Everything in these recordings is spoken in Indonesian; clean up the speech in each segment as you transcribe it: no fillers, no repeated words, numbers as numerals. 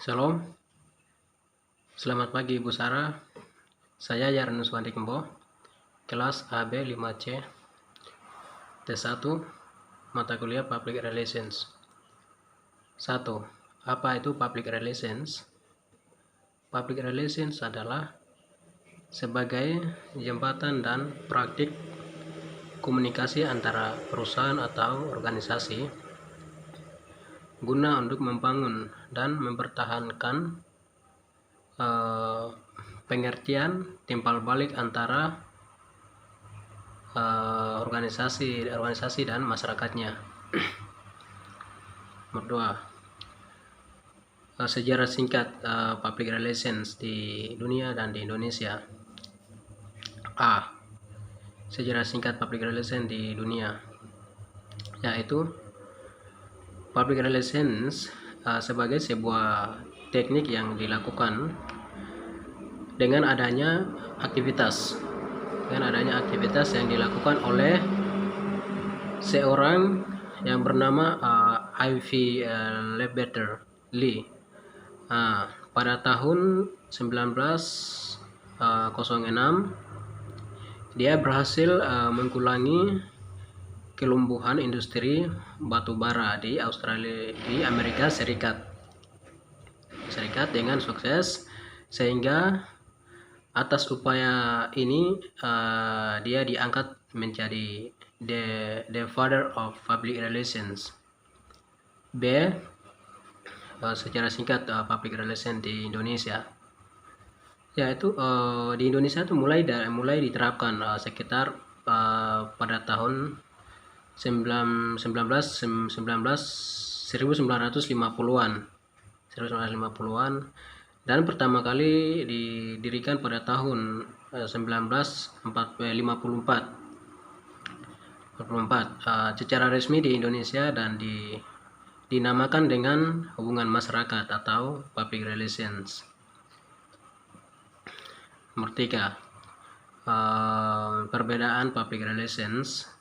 Shalom, selamat pagi Ibu Sarah. Saya Yarnus Wandikembo, kelas AB 5C, T1, mata kuliah Public Relations. 1. Apa itu Public Relations? Public Relations adalah sebagai jembatan dan praktik komunikasi antara perusahaan atau organisasi guna untuk membangun dan mempertahankan pengertian timbal balik antara organisasi dan masyarakatnya. Nomor 2, sejarah singkat public relations di dunia dan di Indonesia. A. Sejarah singkat public relations di dunia, yaitu public relations sebagai sebuah teknik yang dilakukan dengan adanya aktivitas yang dilakukan oleh seorang yang bernama Ivy Lee pada tahun 1906. Dia berhasil mengkulangi kelumpuhan industri batubara di Amerika Serikat dengan sukses, sehingga atas upaya ini dia diangkat menjadi the father of public relations. B. Secara singkat public relations di Indonesia, yaitu di Indonesia itu mulai diterapkan sekitar pada tahun 1950-an, dan pertama kali didirikan pada tahun 1954 secara resmi di Indonesia, dan dinamakan dengan hubungan masyarakat atau public relations. Nomor 3, perbedaan public relations,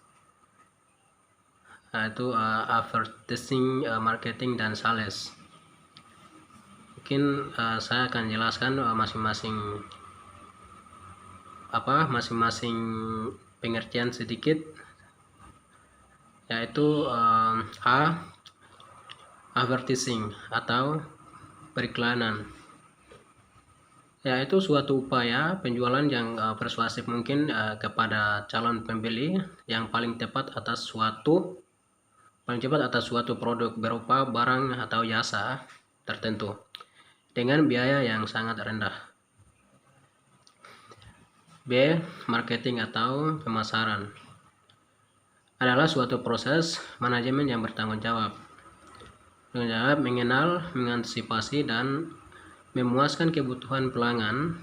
yaitu advertising, marketing, dan sales. Mungkin saya akan jelaskan masing-masing pengertian sedikit, yaitu A. Advertising atau periklanan, yaitu suatu upaya penjualan yang persuasif mungkin kepada calon pembeli yang paling cepat atas suatu produk berupa barang atau jasa tertentu dengan biaya yang sangat rendah. B. Marketing atau pemasaran adalah suatu proses manajemen yang bertanggung jawab mengenal, mengantisipasi, dan memuaskan kebutuhan pelanggan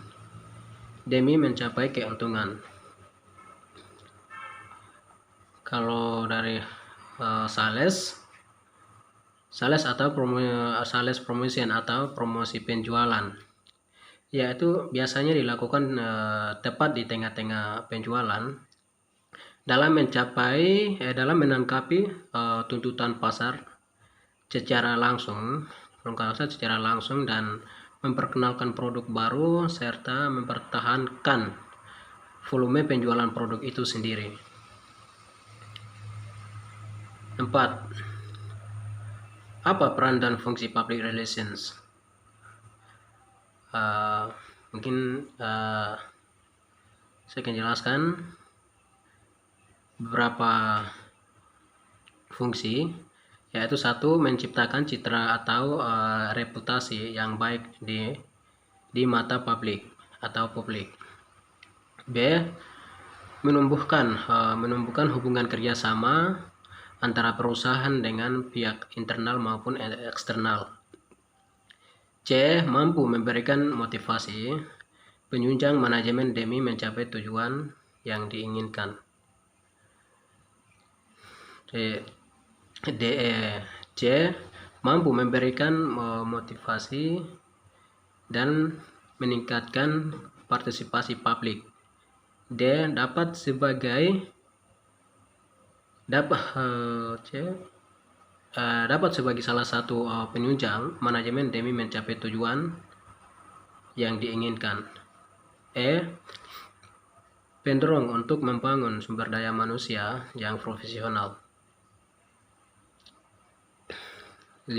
demi mencapai keuntungan. Kalau dari sales atau sales promotion atau promosi penjualan, yaitu biasanya dilakukan tepat di tengah-tengah penjualan dalam menangkapi tuntutan pasar secara langsung dan memperkenalkan produk baru serta mempertahankan volume penjualan produk itu sendiri. 4. Apa peran dan fungsi public relations? Mungkin saya akan jelaskan beberapa fungsi, yaitu 1. Menciptakan citra atau reputasi yang baik di mata publik. B. Menumbuhkan hubungan kerjasama antara perusahaan dengan pihak internal maupun eksternal. C. Mampu memberikan motivasi penunjang manajemen demi mencapai tujuan yang diinginkan. C. Mampu memberikan motivasi dan meningkatkan partisipasi publik. D. dapat sebagai salah satu penunjang manajemen demi mencapai tujuan yang diinginkan. Pendorong untuk membangun sumber daya manusia yang profesional. 5.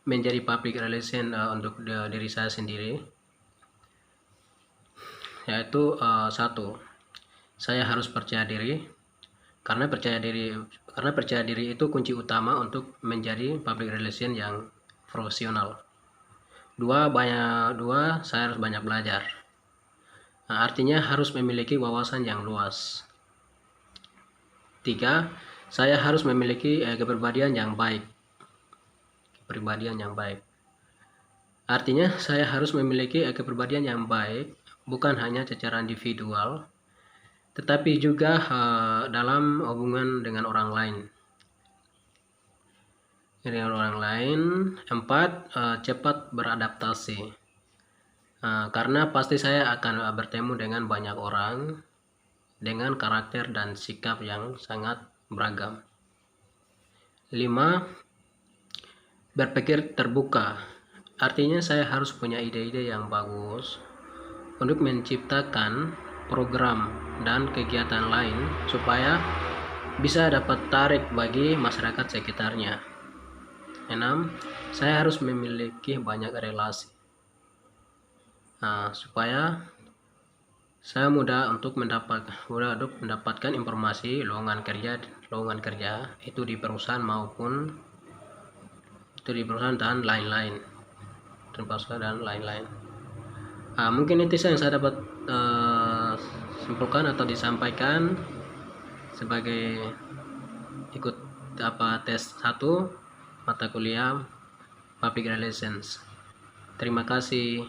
Menjadi public relation untuk diri saya sendiri, yaitu 1. Saya harus percaya diri, karena percaya diri itu kunci utama untuk menjadi public relation yang profesional. 2. Saya harus banyak belajar. Artinya harus memiliki wawasan yang luas. 3. Saya harus memiliki kepribadian yang baik. Artinya saya harus memiliki kepribadian yang baik, bukan hanya secara individual, tetapi juga dalam hubungan dengan orang lain. 4. Cepat beradaptasi, karena pasti saya akan bertemu dengan banyak orang dengan karakter dan sikap yang sangat beragam. 5. Berpikir terbuka, artinya saya harus punya ide-ide yang bagus untuk menciptakan program dan kegiatan lain supaya bisa dapat tarik bagi masyarakat sekitarnya. 6. Saya harus memiliki banyak relasi, supaya saya mudah untuk mendapatkan informasi lowongan kerja itu di perusahaan maupun itu di perusahaan dan lain-lain. Mungkin itu yang saya dapat simpulkan atau disampaikan sebagai ikut tes 1 mata kuliah Public Relations. Terima kasih.